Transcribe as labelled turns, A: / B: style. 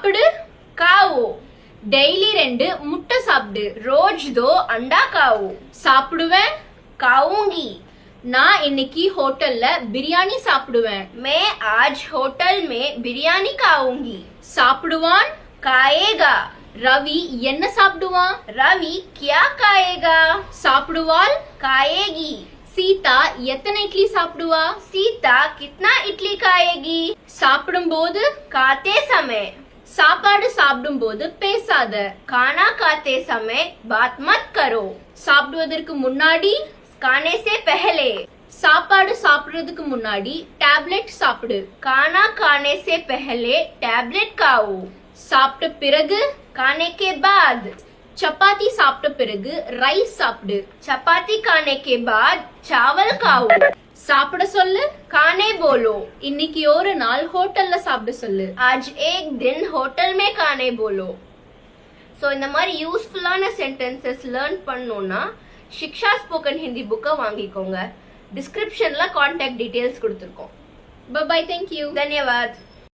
A: சாப்பிடு
B: खाओ
A: டெய்லி 2 முட்டை சாப்பிடு
B: रोज 2 अंडा खाओ
A: சாப்பிடுவேன்
B: खाऊंगी
A: நான் இன்னைக்கு ஹோட்டல்ல பிரியாணி சாப்பிடுவேன்
B: मैं आज होटल में बिरयानी खाऊंगी
A: சாப்பிடுவான்
B: खाएगा
A: ரவி என்ன சாப்பிடுவான்
B: रवि क्या खाएगा
A: சாப்பிடுவாள்
B: खाएगी
A: சீதா எத்தனை இட்லி சாப்பிடுவா
B: सीता कितना इडली खाएगी
A: சாப்பிடும்போது
B: खाते समय
A: சாப்பாடு சாப்பிடும்போது பேசாத
B: खाना खाते समय बात मत करो
A: சாப்பிடுவதற்கு முன்னாடி
B: खाने से पहले
A: சாப்பாடு சாப்பிடுறதுக்கு முன்னாடி டேப்லெட் சாப்பிடு
B: खाना खाने से पहले टैबलेट खाओ
A: சாப்பிட்ட பிறகு
B: खाने के बाद
A: சப்பாத்தி சாப்பிட்ட பிறகு ரைஸ் சாப்பிடு
B: चपाती खाने के बाद चावल खाओ
A: சாப்பிட சொல்லு
B: खाने बोलो
A: இன்னைக்கு ஒரு நாள் ஹோட்டல்ல சாப்பிட சொல்லு
B: आज एक दिन होटल में खाने बोलो ஸோ இந்த மாதிரி யூஸ்ஃபுல்லான சென்டென்சஸ் லேர்ன் பண்ணணும்னா சிக்ஷா ஸ்போக்கன் ஹிந்தி புக்கை வாங்கிக்கோங்க டிஸ்கிரிப்ஷன்ல கான்டாக்ட் டீடைல்ஸ் கொடுத்துருக்கோம்
A: பை பை தேங்க்யூ
B: தன்யவாத்